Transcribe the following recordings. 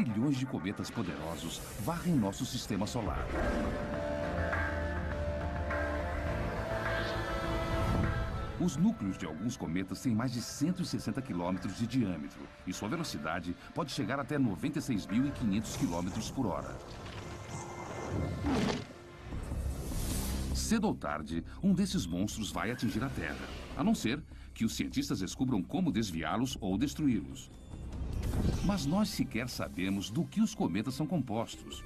trilhões de cometas poderosos varrem nosso sistema solar. Os núcleos de alguns cometas têm mais de 160 quilômetros de diâmetro e sua velocidade pode chegar até 96.500 quilômetros por hora. Cedo ou tarde, um desses monstros vai atingir a Terra, a não ser que os cientistas descubram como desviá-los ou destruí-los. Mas nós sequer sabemos do que os cometas são compostos.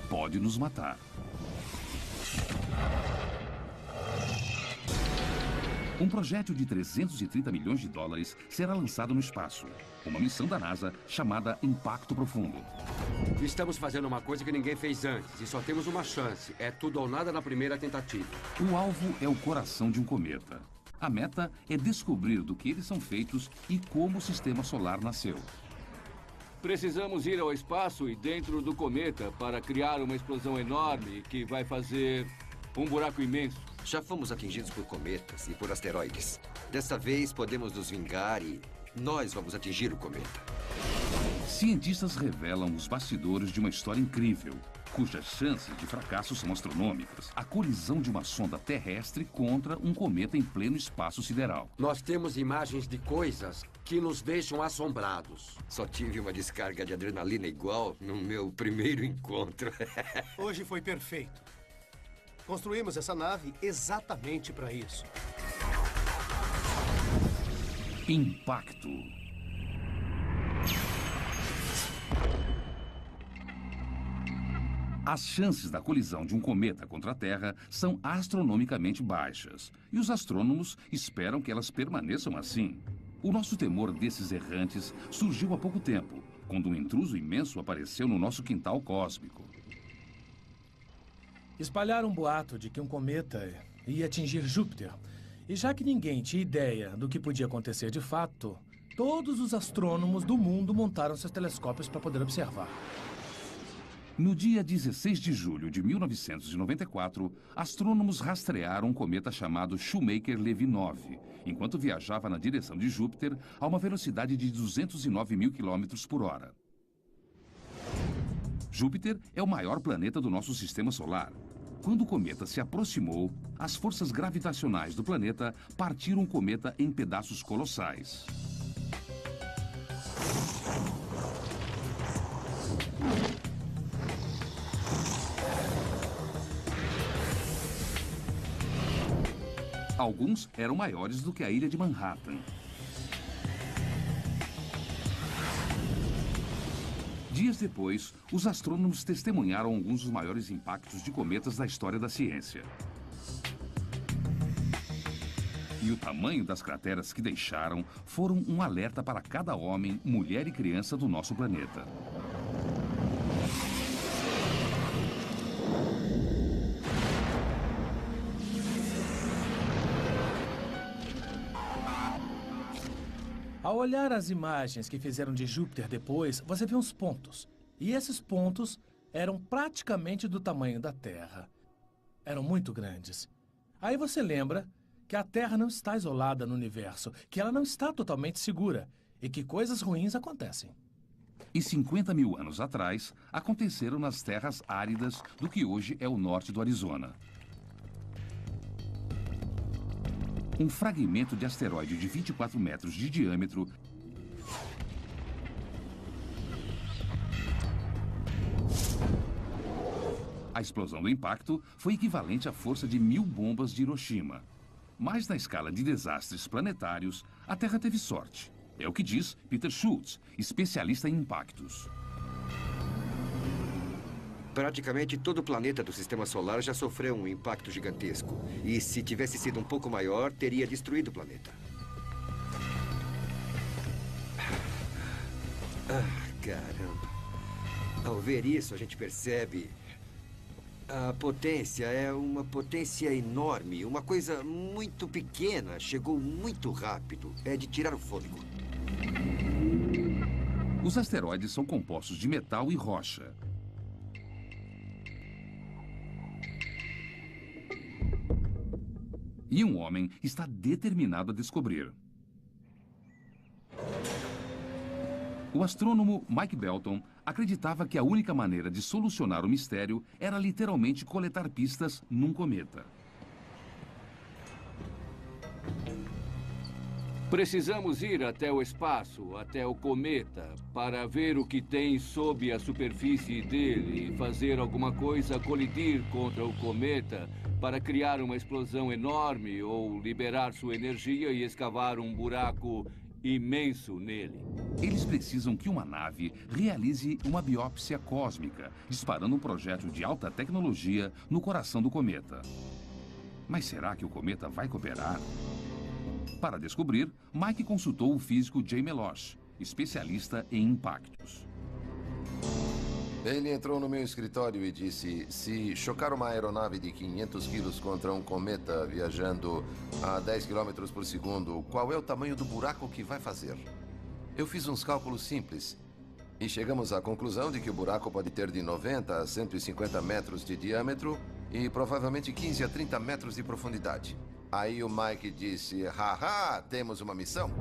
Pode nos matar. Um projétil de 330 milhões de dólares será lançado no espaço. Uma missão da NASA chamada Impacto Profundo. Estamos fazendo uma coisa que ninguém fez antes e só temos uma chance. É tudo ou nada na primeira tentativa. O alvo é o coração de um cometa. A meta é descobrir do que eles são feitos e como o sistema solar nasceu. Precisamos ir ao espaço e dentro do cometa para criar uma explosão enorme que vai fazer um buraco imenso. Já fomos atingidos por cometas e por asteroides. Dessa vez podemos nos vingar e nós vamos atingir o cometa. Cientistas revelam os bastidores de uma história incrível, cujas chances de fracasso são astronômicas. A colisão de uma sonda terrestre contra um cometa em pleno espaço sideral. Nós temos imagens de coisas que nos deixam assombrados. Só tive uma descarga de adrenalina igual no meu primeiro encontro. Hoje foi perfeito. Construímos essa nave exatamente para isso. Impacto. As chances da colisão de um cometa contra a Terra são astronomicamente baixas. E os astrônomos esperam que elas permaneçam assim. O nosso temor desses errantes surgiu há pouco tempo, quando um intruso imenso apareceu no nosso quintal cósmico. Espalharam um boato de que um cometa ia atingir Júpiter. E já que ninguém tinha ideia do que podia acontecer de fato, todos os astrônomos do mundo montaram seus telescópios para poder observar. No dia 16 de julho de 1994, astrônomos rastrearam um cometa chamado Shoemaker-Levy 9, enquanto viajava na direção de Júpiter a uma velocidade de 209 mil quilômetros por hora. Júpiter é o maior planeta do nosso sistema solar. Quando o cometa se aproximou, as forças gravitacionais do planeta partiram o cometa em pedaços colossais. Alguns eram maiores do que a ilha de Manhattan. Dias depois, os astrônomos testemunharam alguns dos maiores impactos de cometas da história da ciência. E o tamanho das crateras que deixaram foram um alerta para cada homem, mulher e criança do nosso planeta. Ao olhar as imagens que fizeram de Júpiter depois, você vê uns pontos. E esses pontos eram praticamente do tamanho da Terra. Eram muito grandes. Aí você lembra que a Terra não está isolada no universo, que ela não está totalmente segura e que coisas ruins acontecem. E 50 mil anos atrás, aconteceram nas terras áridas do que hoje é o norte do Arizona. Um fragmento de asteroide de 24 metros de diâmetro A explosão do impacto foi equivalente à força de 1000 bombas de Hiroshima. Mas na escala de desastres planetários, a Terra teve sorte. É o que diz Peter Schultz, especialista em impactos. Praticamente todo o planeta do Sistema Solar já sofreu um impacto gigantesco. E se tivesse sido um pouco maior, teria destruído o planeta. Caramba. Ao ver isso, a gente percebe... A potência é uma potência enorme. Uma coisa muito pequena. Chegou muito rápido. É de tirar o fôlego. Os asteroides são compostos de metal e rocha. E um homem está determinado a descobrir. O astrônomo Mike Belton acreditava que a única maneira de solucionar o mistério era literalmente coletar pistas num cometa. Precisamos ir até o espaço, até o cometa, para ver o que tem sob a superfície dele e fazer alguma coisa colidir contra o cometa para criar uma explosão enorme ou liberar sua energia e escavar um buraco imenso nele. Eles precisam que uma nave realize uma biópsia cósmica, disparando um projétil de alta tecnologia no coração do cometa. Mas será que o cometa vai cooperar? Para descobrir, Mike consultou o físico Jay Meloche, especialista em impactos. Ele entrou no meu escritório e disse: se chocar uma aeronave de 500 quilos contra um cometa viajando a 10 km por segundo, qual é o tamanho do buraco que vai fazer? Eu fiz uns cálculos simples e chegamos à conclusão de que o buraco pode ter de 90 a 150 metros de diâmetro e provavelmente 15 a 30 metros de profundidade. Aí o Mike disse: haha, temos uma missão.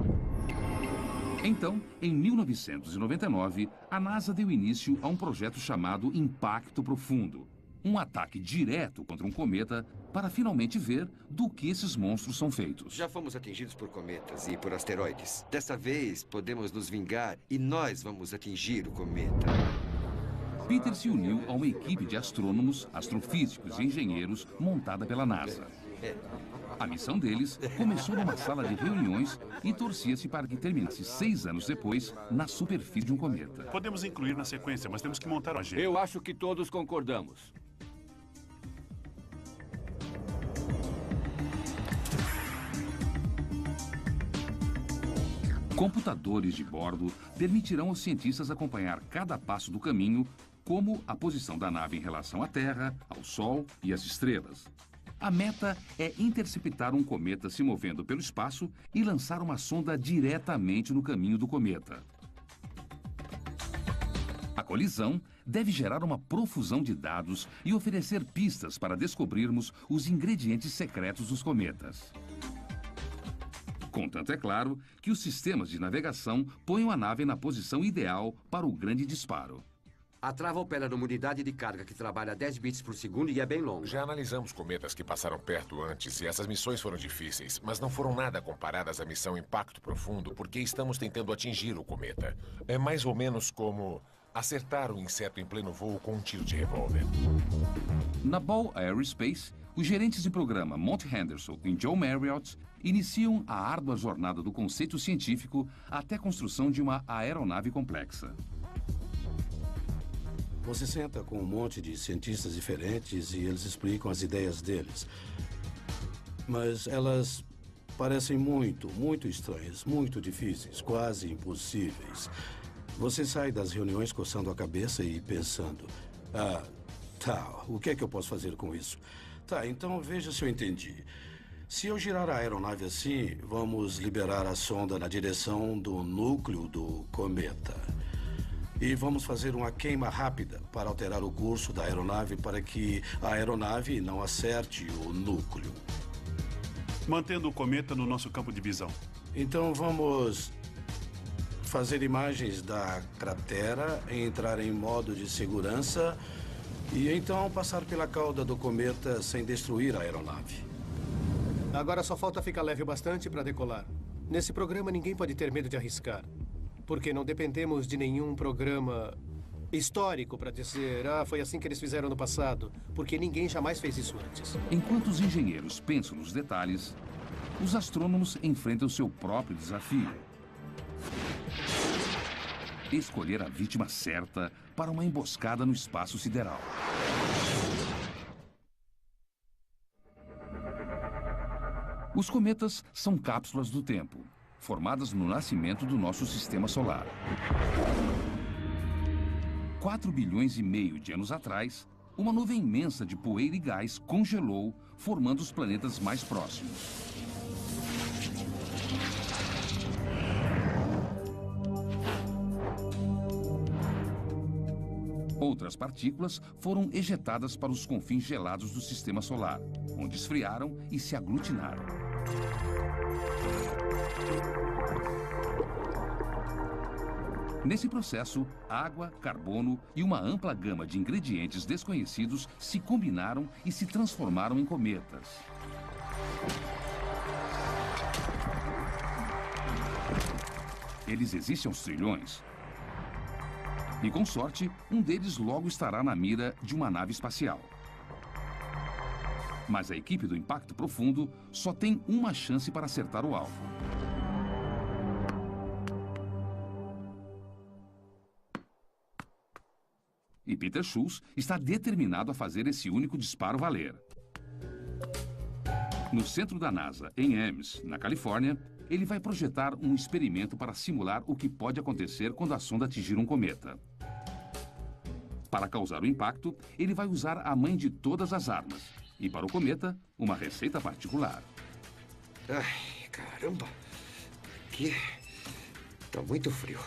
Então, em 1999, a NASA deu início a um projeto chamado Impacto Profundo. Um ataque direto contra um cometa para finalmente ver do que esses monstros são feitos. Já fomos atingidos por cometas e por asteroides. Dessa vez, podemos nos vingar e nós vamos atingir o cometa. Peter se uniu a uma equipe de astrônomos, astrofísicos e engenheiros montada pela NASA. A missão deles começou numa sala de reuniões e torcia-se para que terminasse 6 anos depois na superfície de um cometa. Podemos incluir na sequência, mas temos que montar uma agenda. Eu acho que todos concordamos. Computadores de bordo permitirão aos cientistas acompanhar cada passo do caminho, como a posição da nave em relação à Terra, ao Sol e às estrelas. A meta é interceptar um cometa se movendo pelo espaço e lançar uma sonda diretamente no caminho do cometa. A colisão deve gerar uma profusão de dados e oferecer pistas para descobrirmos os ingredientes secretos dos cometas. Contanto, é claro, que os sistemas de navegação ponham a nave na posição ideal para o grande disparo. A trava opera numa unidade de carga que trabalha a 10 bits por segundo e é bem longa. Já analisamos cometas que passaram perto antes e essas missões foram difíceis, mas não foram nada comparadas à missão Impacto Profundo porque estamos tentando atingir o cometa. É mais ou menos como acertar um inseto em pleno voo com um tiro de revólver. Na Ball Aerospace, os gerentes de programa Monty Henderson e Joe Marriott iniciam a árdua jornada do conceito científico até a construção de uma aeronave complexa. Você senta com um monte de cientistas diferentes e eles explicam as ideias deles. Mas elas parecem muito estranhas, muito difíceis, quase impossíveis. Você sai das reuniões coçando a cabeça e pensando: ah, tá, o que é que eu posso fazer com isso? Tá, então veja se eu entendi. Se eu girar a aeronave assim, vamos liberar a sonda na direção do núcleo do cometa. E vamos fazer uma queima rápida para alterar o curso da aeronave para que a aeronave não acerte o núcleo. Mantendo o cometa no nosso campo de visão. Então vamos fazer imagens da cratera, entrar em modo de segurança e então passar pela cauda do cometa sem destruir a aeronave. Agora só falta ficar leve o bastante para decolar. Nesse programa ninguém pode ter medo de arriscar. Porque não dependemos de nenhum programa histórico para dizer: ah, foi assim que eles fizeram no passado. Porque ninguém jamais fez isso antes. Enquanto os engenheiros pensam nos detalhes, os astrônomos enfrentam seu próprio desafio. Escolher a vítima certa para uma emboscada no espaço sideral. Os cometas são cápsulas do tempo, formadas no nascimento do nosso sistema solar. 4,5 bilhões de anos atrás, uma nuvem imensa de poeira e gás congelou, formando os planetas mais próximos. Outras partículas foram ejetadas para os confins gelados do sistema solar, onde esfriaram e se aglutinaram. Nesse processo, água, carbono e uma ampla gama de ingredientes desconhecidos se combinaram e se transformaram em cometas. Eles existem aos trilhões. E com sorte, um deles logo estará na mira de uma nave espacial. Mas a equipe do Impacto Profundo só tem uma chance para acertar o alvo. E Peter Schultz está determinado a fazer esse único disparo valer. No centro da NASA, em Ames, na Califórnia, ele vai projetar um experimento para simular o que pode acontecer quando a sonda atingir um cometa. Para causar o impacto, ele vai usar a mãe de todas as armas. E para o cometa, uma receita particular. Ai, caramba. Aqui tá muito frio.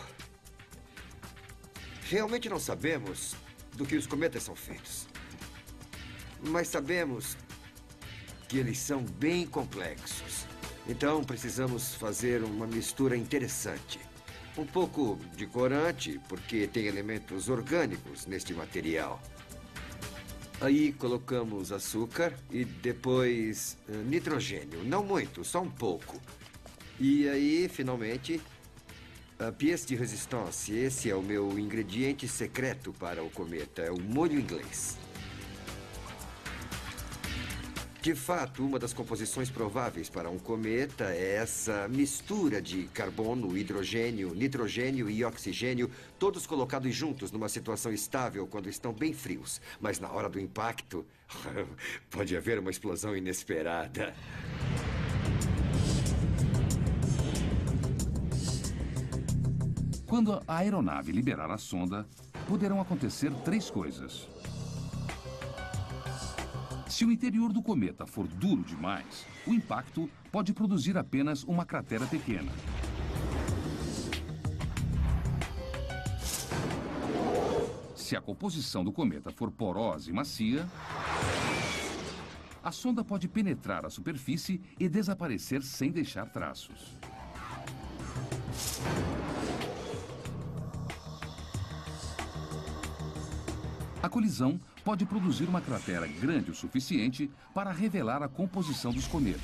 Realmente não sabemos do que os cometas são feitos. Mas sabemos que eles são bem complexos. Então precisamos fazer uma mistura interessante. Um pouco de corante, porque tem elementos orgânicos neste material. Aí colocamos açúcar e depois nitrogênio. Não muito, só um pouco. E aí, finalmente, a pièce de résistance. Esse é o meu ingrediente secreto para o cometa. É o molho inglês. De fato, uma das composições prováveis para um cometa é essa mistura de carbono, hidrogênio, nitrogênio e oxigênio, todos colocados juntos numa situação estável quando estão bem frios. Mas na hora do impacto, pode haver uma explosão inesperada. Quando a aeronave liberar a sonda, poderão acontecer 3 coisas. Se o interior do cometa for duro demais, o impacto pode produzir apenas uma cratera pequena. Se a composição do cometa for porosa e macia, a sonda pode penetrar a superfície e desaparecer sem deixar traços. A colisão pode produzir uma cratera grande o suficiente para revelar a composição dos cometas.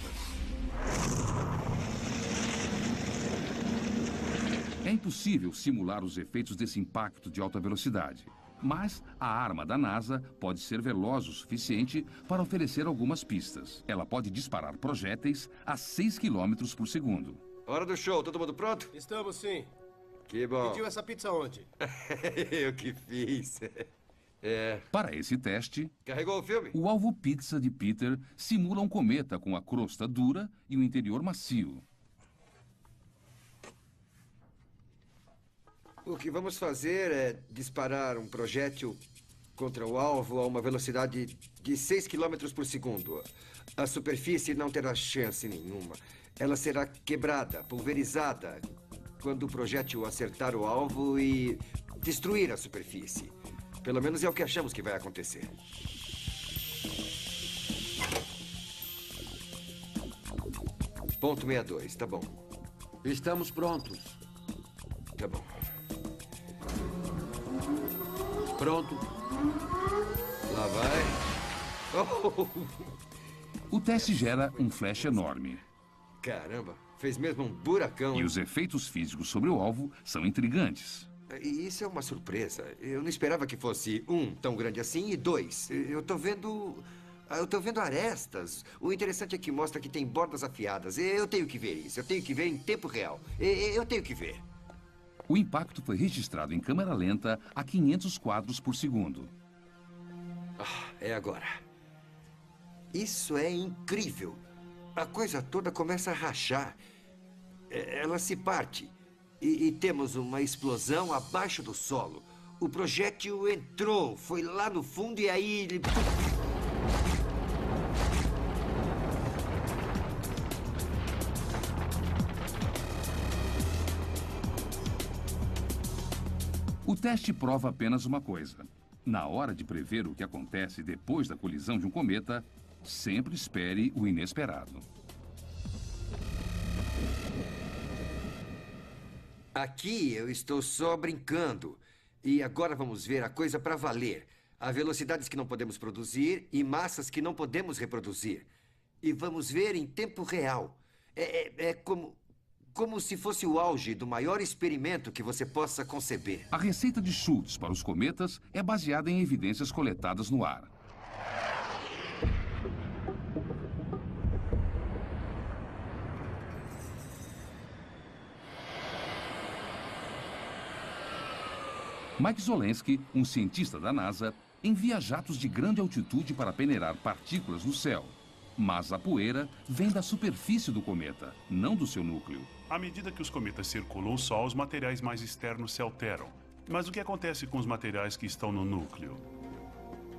É impossível simular os efeitos desse impacto de alta velocidade, mas a arma da NASA pode ser veloz o suficiente para oferecer algumas pistas. Ela pode disparar projéteis a 6 km por segundo. Hora do show, todo mundo pronto? Estamos sim. Que bom. Pediu essa pizza onde? Eu que fiz. Para esse teste, Carregou o filme? o alvo pizza de Peter simula um cometa com a crosta dura e o interior macio. O que vamos fazer é disparar um projétil contra o alvo a uma velocidade de 6 km por segundo. A superfície não terá chance nenhuma. Ela será quebrada, pulverizada, quando o projétil acertar o alvo e destruir a superfície. Pelo menos é o que achamos que vai acontecer. Ponto 62, tá bom. Estamos prontos. Tá bom. Pronto. Lá vai. Oh, O teste gera um flash enorme. caramba, fez mesmo um buracão. E os efeitos físicos sobre o alvo são intrigantes. E isso é uma surpresa. Eu não esperava que fosse tão grande assim, e 2. Eu tô vendo arestas. O interessante é que mostra que tem bordas afiadas. Eu tenho que ver isso. Eu tenho que ver em tempo real. Eu tenho que ver. O impacto foi registrado em câmera lenta a 500 quadros por segundo. É agora. Isso é incrível. A coisa toda começa a rachar. Ela se parte. E temos uma explosão abaixo do solo. O projétil entrou, foi lá no fundo e aí ele... O teste prova apenas uma coisa. Na hora de prever o que acontece depois da colisão de um cometa, sempre espere o inesperado. Aqui eu estou só brincando. E agora vamos ver a coisa para valer. Há velocidades que não podemos produzir e massas que não podemos reproduzir. E vamos ver em tempo real. É como se fosse o auge do maior experimento que você possa conceber. A receita de Schultz para os cometas é baseada em evidências coletadas no ar. Mike Zolensky, um cientista da NASA, envia jatos de grande altitude para peneirar partículas no céu. Mas a poeira vem da superfície do cometa, não do seu núcleo. À medida que os cometas circulam o Sol, os materiais mais externos se alteram. Mas o que acontece com os materiais que estão no núcleo?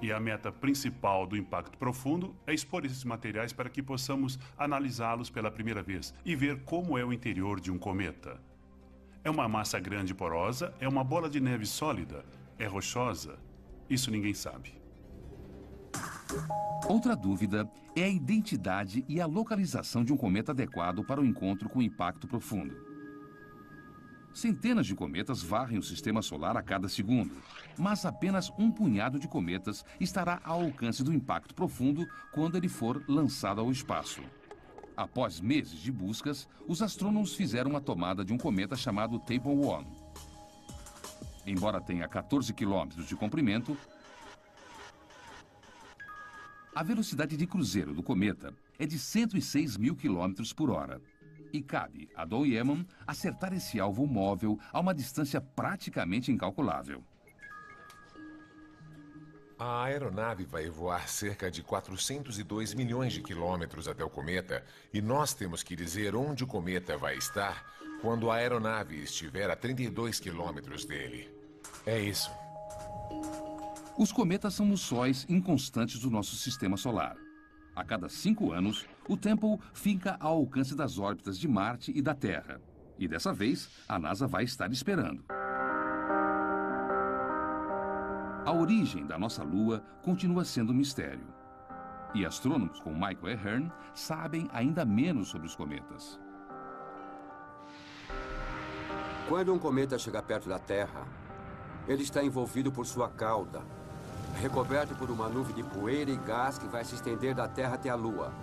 E a meta principal do impacto profundo é expor esses materiais para que possamos analisá-los pela primeira vez e ver como é o interior de um cometa. É uma massa grande e porosa? É uma bola de neve sólida? É rochosa? Isso ninguém sabe. Outra dúvida é a identidade e a localização de um cometa adequado para o encontro com o impacto profundo. Centenas de cometas varrem o sistema solar a cada segundo, mas apenas um punhado de cometas estará ao alcance do impacto profundo quando ele for lançado ao espaço. Após meses de buscas, os astrônomos fizeram uma tomada de um cometa chamado Table 1. Embora tenha 14 quilômetros de comprimento, a velocidade de cruzeiro do cometa é de 106 mil quilômetros por hora. E cabe a Don Yeman acertar esse alvo móvel a uma distância praticamente incalculável. A aeronave vai voar cerca de 402 milhões de quilômetros até o cometa e nós temos que dizer onde o cometa vai estar quando a aeronave estiver a 32 quilômetros dele. É isso. Os cometas são os sóis inconstantes do nosso sistema solar. A cada 5 anos, o Temple fica ao alcance das órbitas de Marte e da Terra. E dessa vez, a NASA vai estar esperando. A origem da nossa Lua continua sendo um mistério. E astrônomos como Michael Ahern sabem ainda menos sobre os cometas. Quando um cometa chega perto da Terra, ele está envolvido por sua cauda, recoberto por uma nuvem de poeira e gás que vai se estender da Terra até a Lua.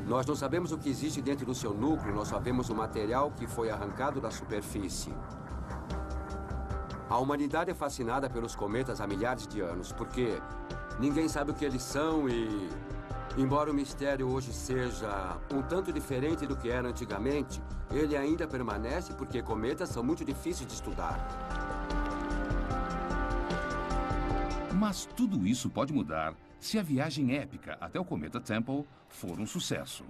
Nós não sabemos o que existe dentro do seu núcleo, nós sabemos o material que foi arrancado da superfície. A humanidade é fascinada pelos cometas há milhares de anos, porque ninguém sabe o que eles são e, embora o mistério hoje seja um tanto diferente do que era antigamente, ele ainda permanece porque cometas são muito difíceis de estudar. Mas tudo isso pode mudar se a viagem épica até o cometa Temple for um sucesso.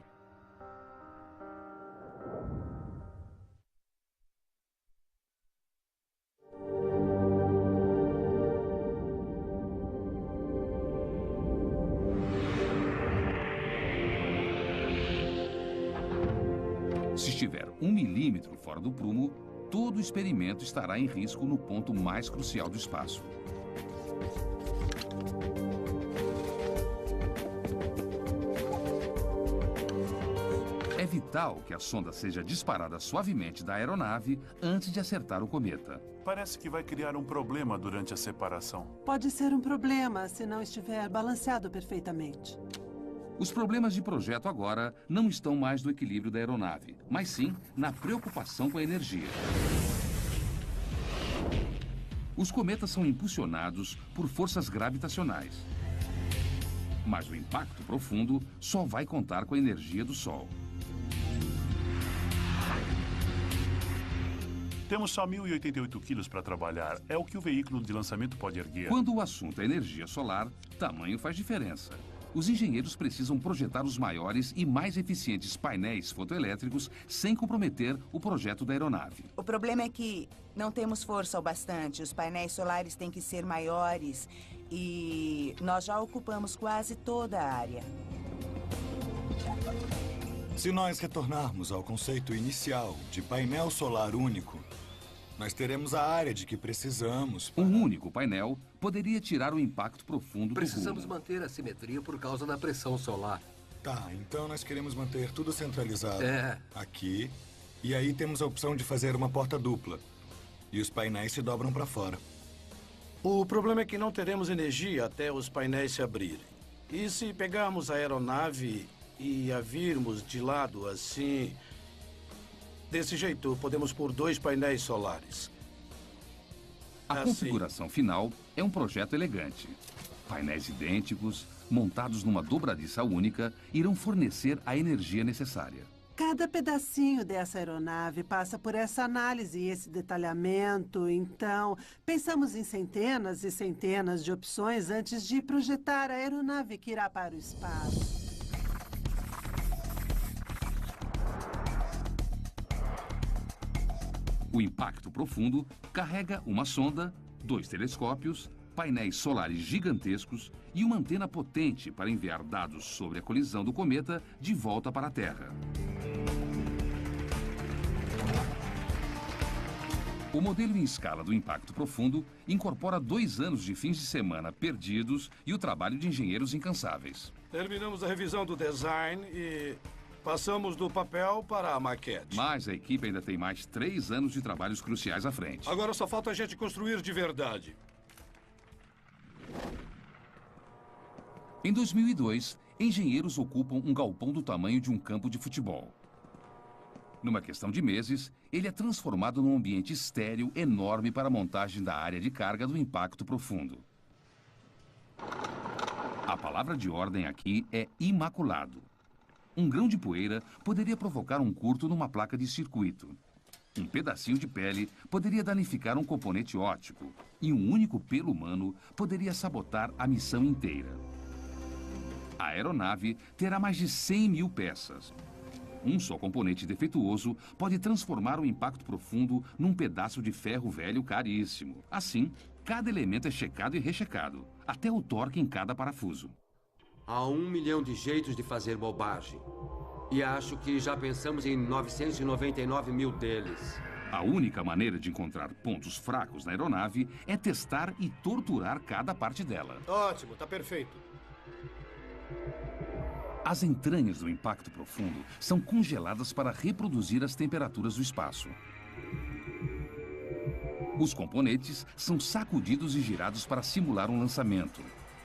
Se estiver 1 milímetro fora do prumo, todo o experimento estará em risco no ponto mais crucial do espaço. É vital que a sonda seja disparada suavemente da aeronave antes de acertar o cometa. Parece que vai criar um problema durante a separação. Pode ser um problema se não estiver balanceado perfeitamente. Os problemas de projeto agora não estão mais no equilíbrio da aeronave, mas sim na preocupação com a energia. Os cometas são impulsionados por forças gravitacionais. Mas o impacto profundo só vai contar com a energia do Sol. Temos só 1.088 quilos para trabalhar. É o que o veículo de lançamento pode erguer. Quando o assunto é energia solar, tamanho faz diferença. Os engenheiros precisam projetar os maiores e mais eficientes painéis fotoelétricos sem comprometer o projeto da aeronave. O problema é que não temos força o bastante. Os painéis solares têm que ser maiores e nós já ocupamos quase toda a área. Se nós retornarmos ao conceito inicial de painel solar único, nós teremos a área de que precisamos para... Um único painel poderia tirar o impacto profundo do Precisamos rumo. manter a simetria por causa da pressão solar. Tá, então nós queremos manter tudo centralizado É. aqui. E aí temos a opção de fazer uma porta dupla. E os painéis se dobram para fora. O problema é que não teremos energia até os painéis se abrirem. E se pegarmos a aeronave e a virmos de lado assim... Desse jeito, podemos pôr 2 painéis solares. A configuração final é um projeto elegante. Painéis idênticos, montados numa dobradiça única, irão fornecer a energia necessária. Cada pedacinho dessa aeronave passa por essa análise e esse detalhamento. Então, pensamos em centenas e centenas de opções antes de projetar a aeronave que irá para o espaço. O impacto profundo carrega uma sonda, 2 telescópios, painéis solares gigantescos e uma antena potente para enviar dados sobre a colisão do cometa de volta para a Terra. O modelo em escala do impacto profundo incorpora 2 anos de fins de semana perdidos e o trabalho de engenheiros incansáveis. Terminamos a revisão do design e passamos do papel para a maquete. Mas a equipe ainda tem mais 3 anos de trabalhos cruciais à frente. Agora só falta a gente construir de verdade. Em 2002, engenheiros ocupam um galpão do tamanho de um campo de futebol. Numa questão de meses, ele é transformado num ambiente estéril enorme para a montagem da área de carga do impacto profundo. A palavra de ordem aqui é imaculado. Um grão de poeira poderia provocar um curto numa placa de circuito. Um pedacinho de pele poderia danificar um componente óptico. E um único pelo humano poderia sabotar a missão inteira. A aeronave terá mais de 100 mil peças. Um só componente defeituoso pode transformar o impacto profundo num pedaço de ferro velho caríssimo. Assim, cada elemento é checado e rechecado, até o torque em cada parafuso. Há 1 milhão de jeitos de fazer bobagem. E acho que já pensamos em 999 mil deles. A única maneira de encontrar pontos fracos na aeronave é testar e torturar cada parte dela. Ótimo, tá perfeito. As entranhas do impacto profundo são congeladas para reproduzir as temperaturas do espaço. Os componentes são sacudidos e girados para simular um lançamento.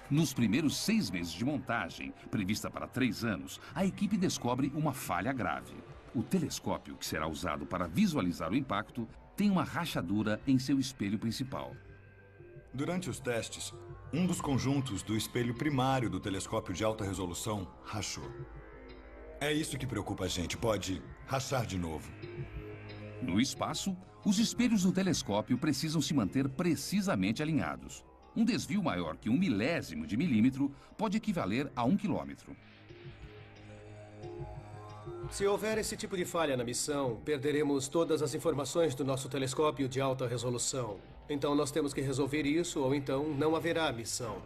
Nos primeiros 6 meses de montagem, prevista para 3 anos, a equipe descobre uma falha grave. O telescópio que será usado para visualizar o impacto tem uma rachadura em seu espelho principal. Durante os testes, um dos conjuntos do espelho primário do telescópio de alta resolução rachou. É isso que preocupa a gente. Pode rachar de novo. No espaço, os espelhos do telescópio precisam se manter precisamente alinhados. Um desvio maior que 1 milésimo de milímetro pode equivaler a 1 quilômetro. Se houver esse tipo de falha na missão, perderemos todas as informações do nosso telescópio de alta resolução. Então nós temos que resolver isso, ou então não haverá missão.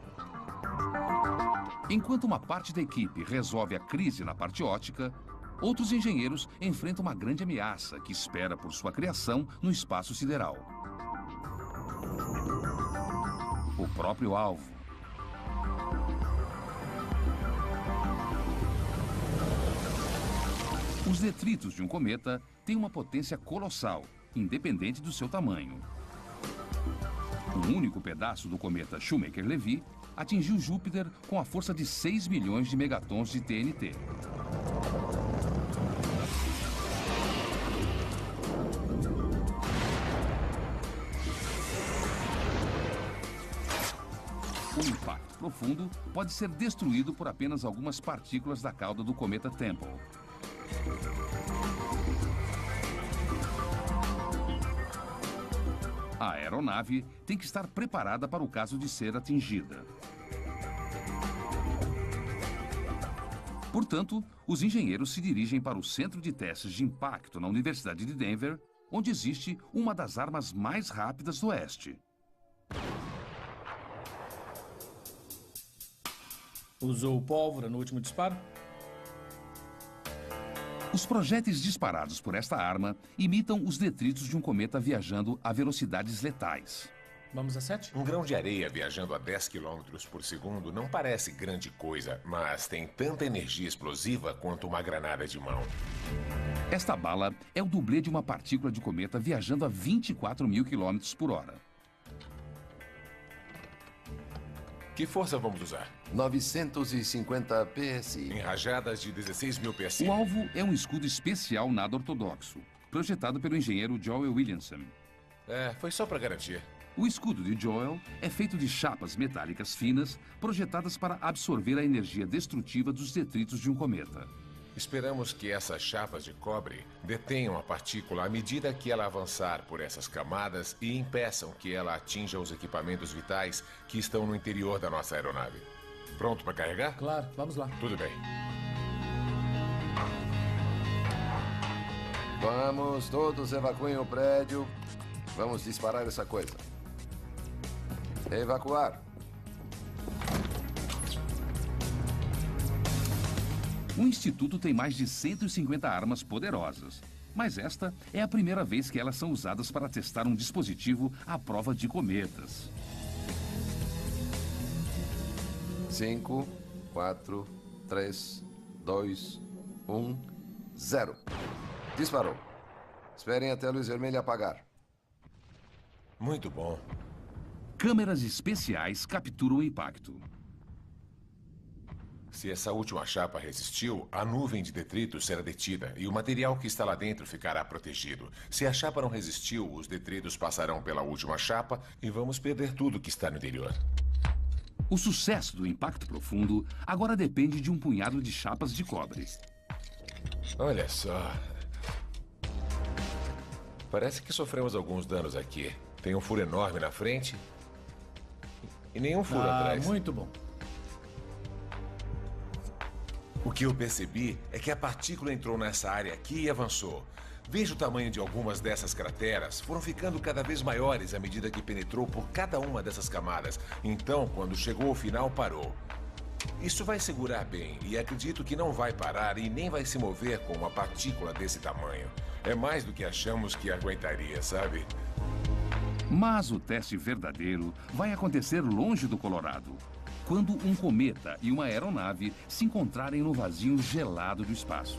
Enquanto uma parte da equipe resolve a crise na parte óptica, outros engenheiros enfrentam uma grande ameaça que espera por sua criação no espaço sideral. O próprio alvo. Os detritos de um cometa têm uma potência colossal, independente do seu tamanho. Um único pedaço do cometa Shoemaker-Levy atingiu Júpiter com a força de 6 milhões de megatons de TNT. O impacto profundo pode ser destruído por apenas algumas partículas da cauda do cometa Tempel. A aeronave tem que estar preparada para o caso de ser atingida. Portanto, os engenheiros se dirigem para o Centro de Testes de Impacto na Universidade de Denver, onde existe uma das armas mais rápidas do Oeste. Usou pólvora no último disparo? Os projéteis disparados por esta arma imitam os detritos de um cometa viajando a velocidades letais. Vamos a 7? Um grão de areia viajando a 10 km por segundo não parece grande coisa, mas tem tanta energia explosiva quanto uma granada de mão. Esta bala é o dublê de uma partícula de cometa viajando a 24 mil quilômetros por hora. Que força vamos usar? 950 PSI. Em rajadas de 16 mil PSI. O alvo é um escudo especial nada ortodoxo, projetado pelo engenheiro Joel Williamson. Foi só para garantir. O escudo de Joel é feito de chapas metálicas finas, projetadas para absorver a energia destrutiva dos detritos de um cometa. Esperamos que essas chapas de cobre detenham a partícula à medida que ela avançar por essas camadas e impeçam que ela atinja os equipamentos vitais que estão no interior da nossa aeronave. Pronto para carregar? Claro, vamos lá. Tudo bem. Vamos, todos evacuem o prédio. Vamos disparar essa coisa. Evacuar. O Instituto tem mais de 150 armas poderosas, mas esta é a primeira vez que elas são usadas para testar um dispositivo à prova de cometas. 5, 4, 3, 2, 1, 0. Disparou. Esperem até a luz vermelha apagar. Muito bom. Câmeras especiais capturam o impacto. Se essa última chapa resistiu, a nuvem de detritos será detida e o material que está lá dentro ficará protegido. Se a chapa não resistiu, os detritos passarão pela última chapa e vamos perder tudo que está no interior. O sucesso do impacto profundo agora depende de um punhado de chapas de cobre. Olha só. Parece que sofremos alguns danos aqui. Tem um furo enorme na frente e nenhum furo atrás. Muito bom. O que eu percebi é que a partícula entrou nessa área aqui e avançou. Veja o tamanho de algumas dessas crateras. Foram ficando cada vez maiores à medida que penetrou por cada uma dessas camadas. Então, quando chegou ao final, parou. Isso vai segurar bem e acredito que não vai parar e nem vai se mover com uma partícula desse tamanho. É mais do que achamos que aguentaria, sabe? Mas o teste verdadeiro vai acontecer longe do Colorado, quando um cometa e uma aeronave se encontrarem no vazio gelado do espaço.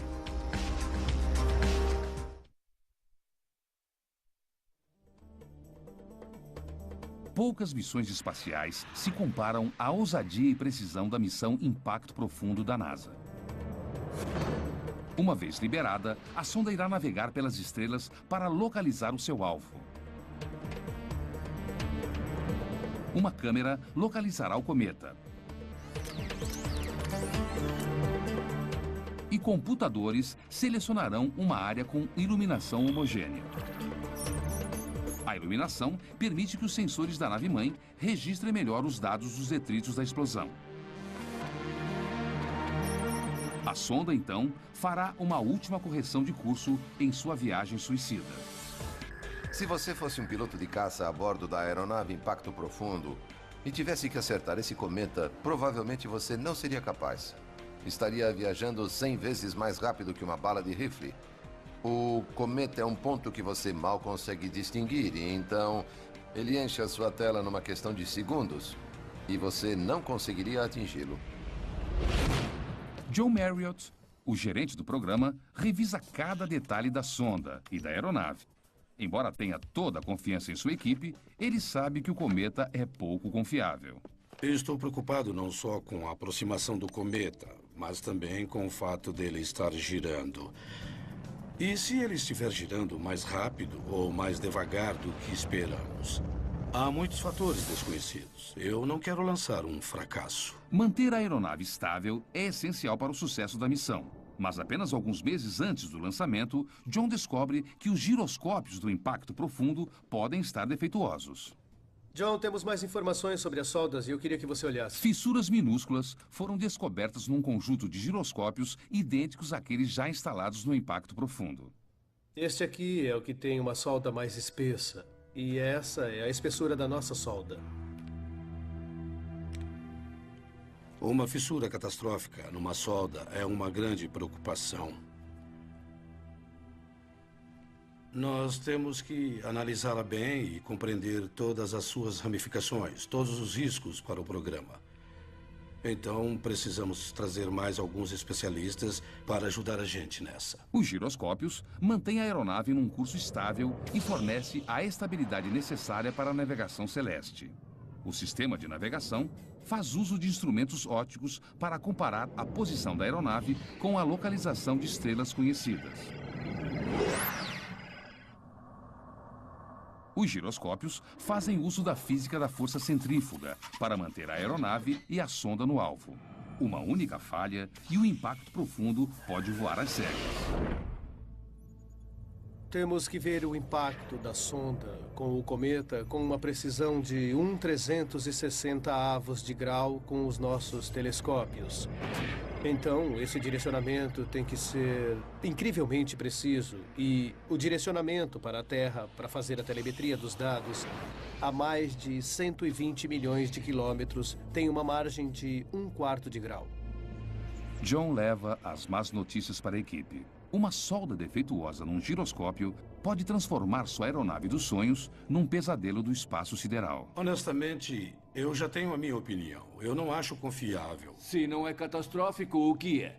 Poucas missões espaciais se comparam à ousadia e precisão da missão Impacto Profundo da NASA. Uma vez liberada, a sonda irá navegar pelas estrelas para localizar o seu alvo. Uma câmera localizará o cometa. E computadores selecionarão uma área com iluminação homogênea. A iluminação permite que os sensores da nave-mãe registrem melhor os dados dos detritos da explosão. A sonda, então, fará uma última correção de curso em sua viagem suicida. Se você fosse um piloto de caça a bordo da aeronave Impacto Profundo e tivesse que acertar esse cometa, provavelmente você não seria capaz. Estaria viajando 100 vezes mais rápido que uma bala de rifle. O cometa é um ponto que você mal consegue distinguir, e então ele enche a sua tela numa questão de segundos e você não conseguiria atingi-lo. John Marriott, o gerente do programa, revisa cada detalhe da sonda e da aeronave. Embora tenha toda a confiança em sua equipe, ele sabe que o cometa é pouco confiável. Estou preocupado não só com a aproximação do cometa, mas também com o fato dele estar girando. E se ele estiver girando mais rápido ou mais devagar do que esperamos? Há muitos fatores desconhecidos. Eu não quero lançar um fracasso. Manter a aeronave estável é essencial para o sucesso da missão. Mas apenas alguns meses antes do lançamento, John descobre que os giroscópios do Impacto Profundo podem estar defeituosos. John, temos mais informações sobre as soldas e eu queria que você olhasse. Fissuras minúsculas foram descobertas num conjunto de giroscópios idênticos àqueles já instalados no Impacto Profundo. Este aqui é o que tem uma solda mais espessa. E essa é a espessura da nossa solda. Uma fissura catastrófica numa solda é uma grande preocupação. Nós temos que analisá-la bem e compreender todas as suas ramificações, todos os riscos para o programa. Então, precisamos trazer mais alguns especialistas para ajudar a gente nessa. Os giroscópios mantêm a aeronave num curso estável e fornece a estabilidade necessária para a navegação celeste. O sistema de navegação faz uso de instrumentos ópticos para comparar a posição da aeronave com a localização de estrelas conhecidas. Os giroscópios fazem uso da física da força centrífuga para manter a aeronave e a sonda no alvo. Uma única falha e o impacto profundo pode voar às cegas. Temos que ver o impacto da sonda com o cometa com uma precisão de 1/360 avos de grau com os nossos telescópios. Então, esse direcionamento tem que ser incrivelmente preciso e o direcionamento para a Terra para fazer a telemetria dos dados a mais de 120 milhões de quilômetros tem uma margem de 1/4 de grau. John leva as más notícias para a equipe. Uma solda defeituosa num giroscópio pode transformar sua aeronave dos sonhos num pesadelo do espaço sideral. Honestamente, eu já tenho a minha opinião. Eu não acho confiável. Se não é catastrófico, o que é?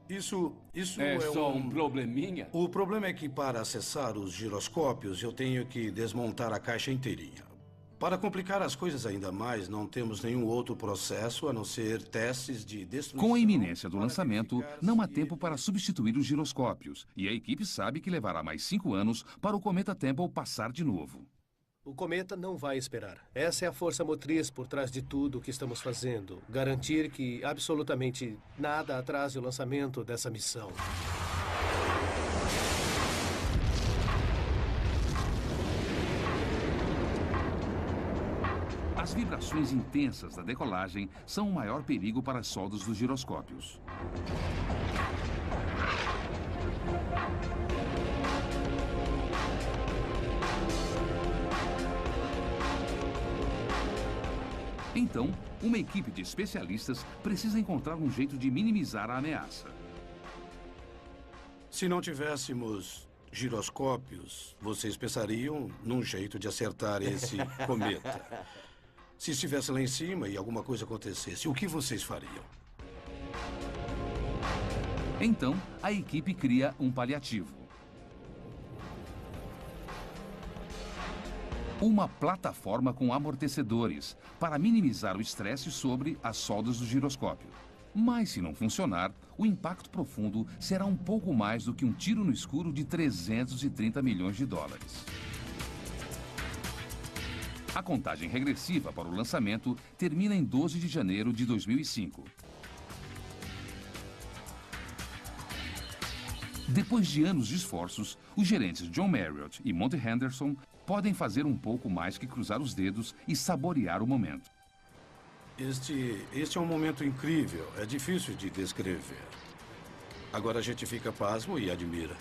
Isso é só um probleminha? O problema é que para acessar os giroscópios eu tenho que desmontar a caixa inteirinha. Para complicar as coisas ainda mais, não temos nenhum outro processo a não ser testes de destruição. Com a iminência do lançamento, não há tempo para substituir os giroscópios. E a equipe sabe que levará mais 5 anos para o cometa Temple passar de novo. O cometa não vai esperar. Essa é a força motriz por trás de tudo o que estamos fazendo. Garantir que absolutamente nada atrase o lançamento dessa missão. As vibrações intensas da decolagem são o maior perigo para as soldas dos giroscópios. Então, uma equipe de especialistas precisa encontrar um jeito de minimizar a ameaça. Se não tivéssemos giroscópios, vocês pensariam num jeito de acertar esse cometa. Se estivesse lá em cima e alguma coisa acontecesse, o que vocês fariam? Então, a equipe cria um paliativo. Uma plataforma com amortecedores para minimizar o estresse sobre as soldas do giroscópio. Mas se não funcionar, o impacto profundo será um pouco mais do que um tiro no escuro de 330 milhões de dólares. A contagem regressiva para o lançamento termina em 12 de janeiro de 2005. Depois de anos de esforços, os gerentes John Marriott e Monty Henderson podem fazer um pouco mais que cruzar os dedos e saborear o momento. Este é um momento incrível. É difícil de descrever. Agora a gente fica pasmo e admira.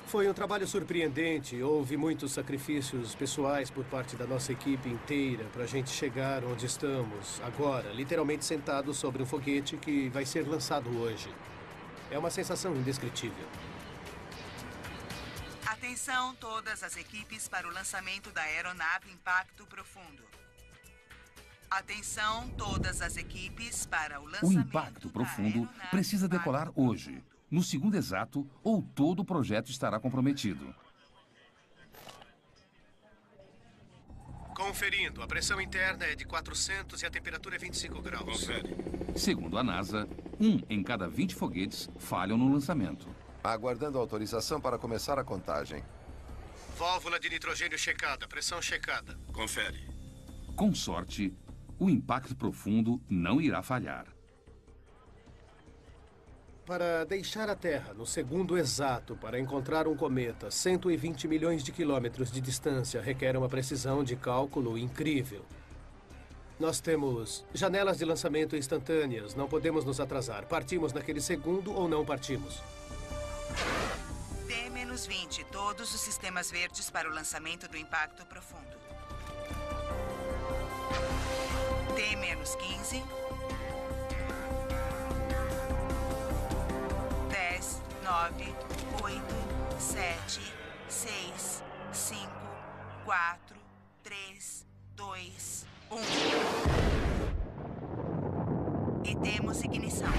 Foi um trabalho surpreendente. Houve muitos sacrifícios pessoais por parte da nossa equipe inteira para a gente chegar onde estamos agora, literalmente sentados sobre um foguete que vai ser lançado hoje. É uma sensação indescritível. Atenção todas as equipes para o lançamento da aeronave Impacto Profundo. Atenção todas as equipes para o lançamento. O Impacto Profundo precisa decolar hoje, no segundo exato, ou todo o projeto estará comprometido. Conferindo, a pressão interna é de 400 e a temperatura é 25 graus. Confere. Segundo a NASA, 1 em cada 20 foguetes falham no lançamento. Aguardando autorização para começar a contagem. Válvula de nitrogênio checada, pressão checada. Confere. Com sorte, o Impacto Profundo não irá falhar. Para deixar a Terra no segundo exato para encontrar um cometa 120 milhões de quilômetros de distância requer uma precisão de cálculo incrível. Nós temos janelas de lançamento instantâneas, não podemos nos atrasar. Partimos naquele segundo ou não partimos. T-20, todos os sistemas verdes para o lançamento do Impacto Profundo. T-15. 10, 9, 8, 7, 6, 5, 4, 3, 2, 1. E temos ignição.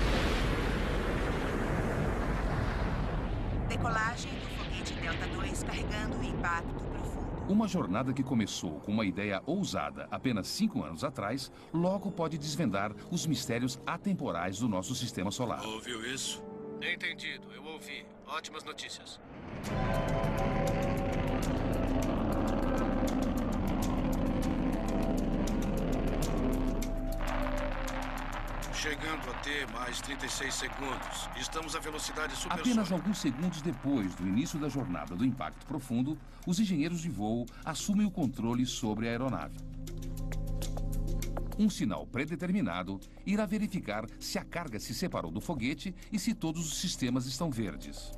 Decolagem do foguete Delta 2 carregando o impacto profundo. Uma jornada que começou com uma ideia ousada apenas 5 anos atrás, logo pode desvendar os mistérios atemporais do nosso sistema solar. Ouviu isso? Entendido, eu ouvi. Ótimas notícias. Chegando a T mais 36 segundos. Estamos a velocidade supersônica. Apenas alguns segundos depois do início da jornada do impacto profundo, os engenheiros de voo assumem o controle sobre a aeronave. Um sinal predeterminado irá verificar se a carga se separou do foguete e se todos os sistemas estão verdes.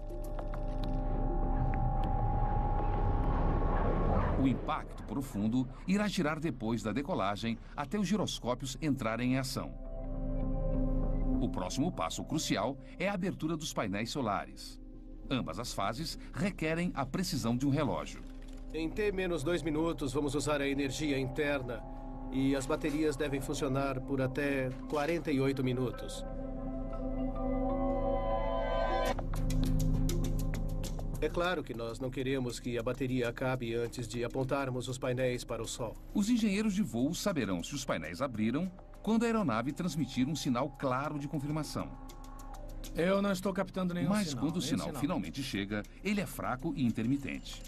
O impacto profundo irá girar depois da decolagem até os giroscópios entrarem em ação. O próximo passo crucial é a abertura dos painéis solares. Ambas as fases requerem a precisão de um relógio. Em T menos 2 minutos, vamos usar a energia interna e as baterias devem funcionar por até 48 minutos. É claro que nós não queremos que a bateria acabe antes de apontarmos os painéis para o Sol. Os engenheiros de voo saberão se os painéis abriram quando a aeronave transmitir um sinal claro de confirmação. Eu não estou captando nenhum Mas sinal. quando o sinal finalmente chega, ele é fraco e intermitente.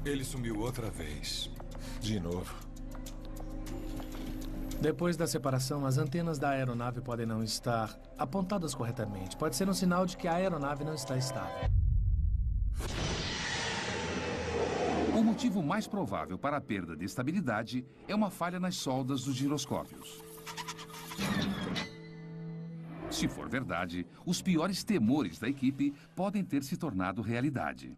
Ele sumiu outra vez. De novo. Depois da separação, as antenas da aeronave podem não estar apontadas corretamente. Pode ser um sinal de que a aeronave não está estável. O motivo mais provável para a perda de estabilidade é uma falha nas soldas dos giroscópios. Se for verdade, os piores temores da equipe podem ter se tornado realidade.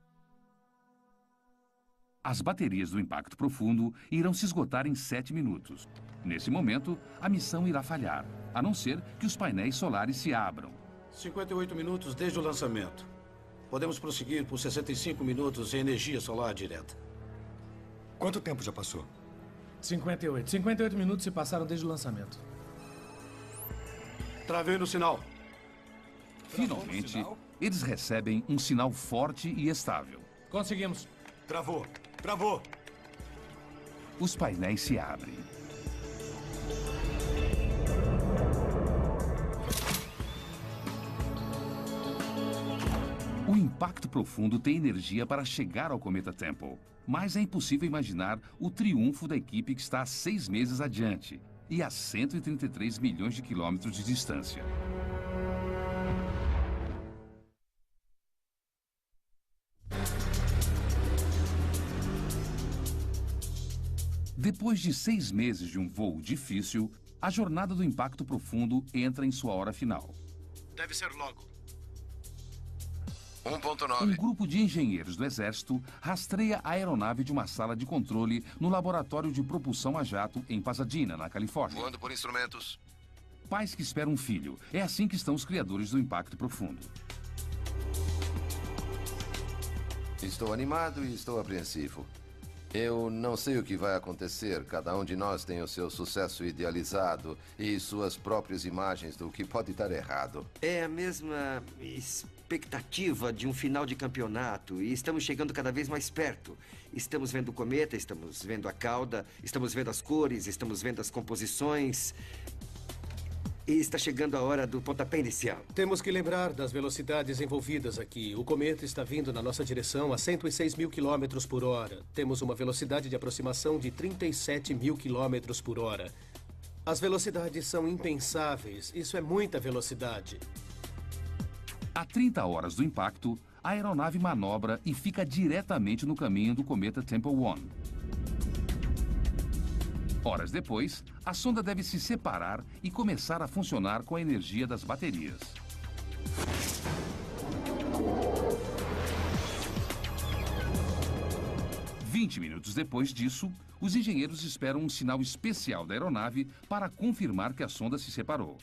As baterias do impacto profundo irão se esgotar em 7 minutos. Nesse momento, a missão irá falhar, a não ser que os painéis solares se abram. 58 minutos desde o lançamento. Podemos prosseguir por 65 minutos em energia solar direta. Quanto tempo já passou? 58. 58 minutos se passaram desde o lançamento. Travei no sinal. Finalmente, eles recebem um sinal forte e estável. Conseguimos. Travou. Travou. Os painéis se abrem. O impacto profundo tem energia para chegar ao cometa Temple, mas é impossível imaginar o triunfo da equipe que está a 6 meses adiante e a 133 milhões de quilômetros de distância. Depois de 6 meses de um voo difícil, a jornada do impacto profundo entra em sua hora final. Deve ser logo. 1.9. Um grupo de engenheiros do Exército rastreia a aeronave de uma sala de controle no laboratório de propulsão a jato em Pasadena, na Califórnia. Voando por instrumentos. Pais que esperam um filho. É assim que estão os criadores do impacto profundo. Estou animado e estou apreensivo. Eu não sei o que vai acontecer. Cada um de nós tem o seu sucesso idealizado e suas próprias imagens do que pode dar errado. É a mesma expectativa de um final de campeonato e estamos chegando cada vez mais perto. Estamos vendo o cometa, estamos vendo a cauda, estamos vendo as cores, estamos vendo as composições. E está chegando a hora do pontapé inicial. Temos que lembrar das velocidades envolvidas aqui. O cometa está vindo na nossa direção a 106 mil quilômetros por hora. Temos uma velocidade de aproximação de 37 mil quilômetros por hora. As velocidades são impensáveis. Isso é muita velocidade. A 30 horas do impacto, a aeronave manobra e fica diretamente no caminho do cometa Temple 1. Horas depois, a sonda deve se separar e começar a funcionar com a energia das baterias. Vinte minutos depois disso, os engenheiros esperam um sinal especial da aeronave para confirmar que a sonda se separou.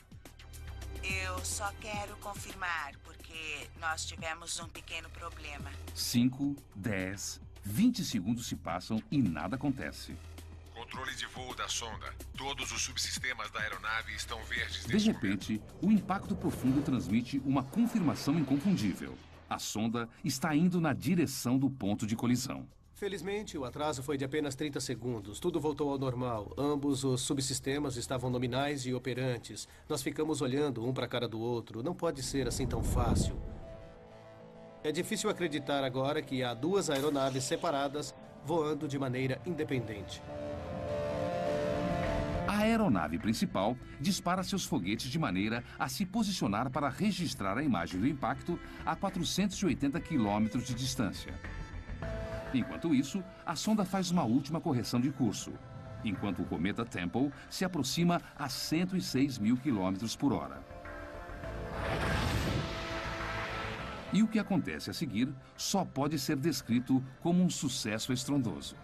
Eu só quero confirmar, porque nós tivemos um pequeno problema. 5, 10, 20 segundos se passam e nada acontece. Controle de voo da sonda. Todos os subsistemas da aeronave estão verdes. De repente, o impacto profundo transmite uma confirmação inconfundível. A sonda está indo na direção do ponto de colisão. Felizmente, o atraso foi de apenas 30 segundos. Tudo voltou ao normal. Ambos os subsistemas estavam nominais e operantes. Nós ficamos olhando um para a cara do outro. Não pode ser assim tão fácil. É difícil acreditar agora que há duas aeronaves separadas voando de maneira independente. A aeronave principal dispara seus foguetes de maneira a se posicionar para registrar a imagem do impacto a 480 quilômetros de distância. Enquanto isso, a sonda faz uma última correção de curso, enquanto o cometa Temple se aproxima a 106 mil quilômetros por hora. E o que acontece a seguir só pode ser descrito como um sucesso estrondoso.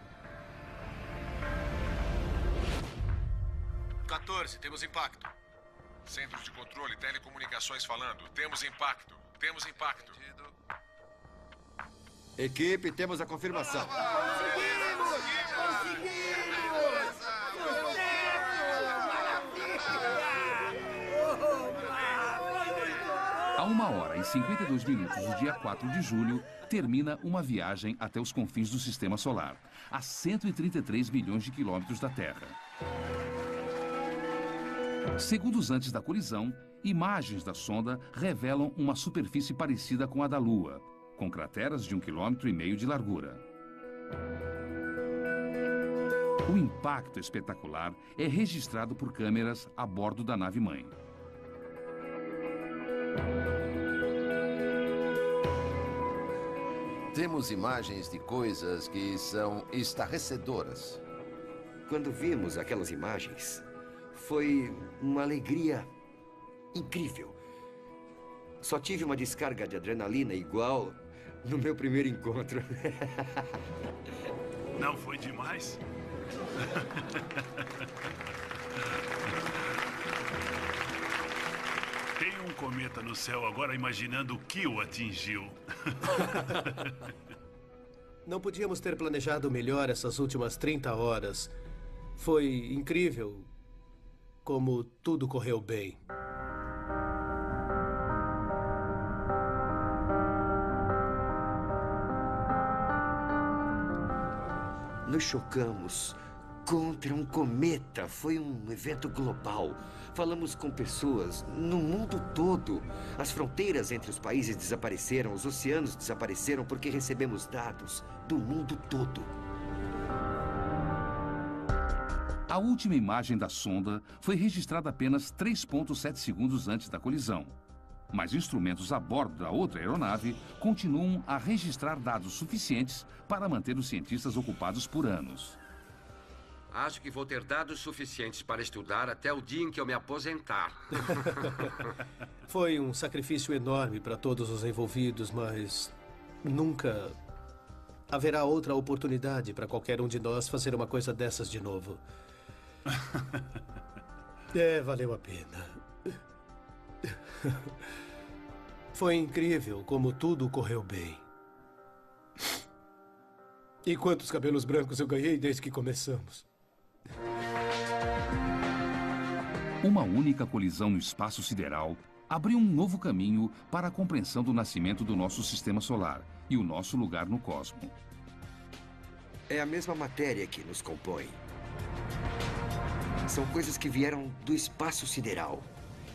14, temos impacto. Centros de controle, telecomunicações falando. Temos impacto. Temos impacto. Equipe, temos a confirmação. A 1h52 do dia 4 de julho, termina uma viagem até os confins do Sistema Solar, a 133 milhões de quilômetros da Terra. Segundos antes da colisão, imagens da sonda revelam uma superfície parecida com a da Lua, com crateras de 1,5 km de largura. O impacto espetacular é registrado por câmeras a bordo da nave-mãe. Temos imagens de coisas que são estarrecedoras. Quando vimos aquelas imagens, foi uma alegria incrível. Só tive uma descarga de adrenalina igual no meu primeiro encontro. Não foi demais? Tem um cometa no céu agora imaginando o que o atingiu. Não podíamos ter planejado melhor essas últimas 30 horas. Foi incrível como tudo correu bem. Nos chocamos contra um cometa. Foi um evento global. Falamos com pessoas no mundo todo. As fronteiras entre os países desapareceram, os oceanos desapareceram porque recebemos dados do mundo todo. A última imagem da sonda foi registrada apenas 3,7 segundos antes da colisão. Mas instrumentos a bordo da outra aeronave continuam a registrar dados suficientes para manter os cientistas ocupados por anos. Acho que vou ter dados suficientes para estudar até o dia em que eu me aposentar. Foi um sacrifício enorme para todos os envolvidos, mas nunca haverá outra oportunidade para qualquer um de nós fazer uma coisa dessas de novo. Valeu a pena. Foi incrível como tudo correu bem. E quantos cabelos brancos eu ganhei desde que começamos. Uma única colisão no espaço sideral abriu um novo caminho para a compreensão do nascimento do nosso sistema solar e o nosso lugar no cosmos. É a mesma matéria que nos compõe. São coisas que vieram do espaço sideral,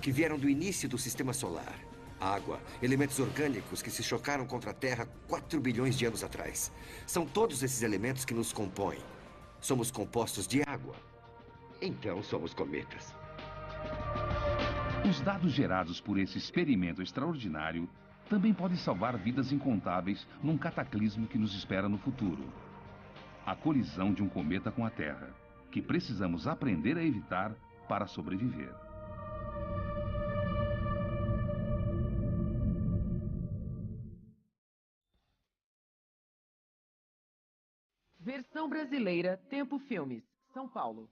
que vieram do início do sistema solar. Água, elementos orgânicos que se chocaram contra a Terra 4 bilhões de anos atrás. São todos esses elementos que nos compõem. Somos compostos de água. Então somos cometas. Os dados gerados por esse experimento extraordinário também podem salvar vidas incontáveis num cataclismo que nos espera no futuro. A colisão de um cometa com a Terra, que precisamos aprender a evitar para sobreviver. Versão brasileira, Tempo Filmes, São Paulo.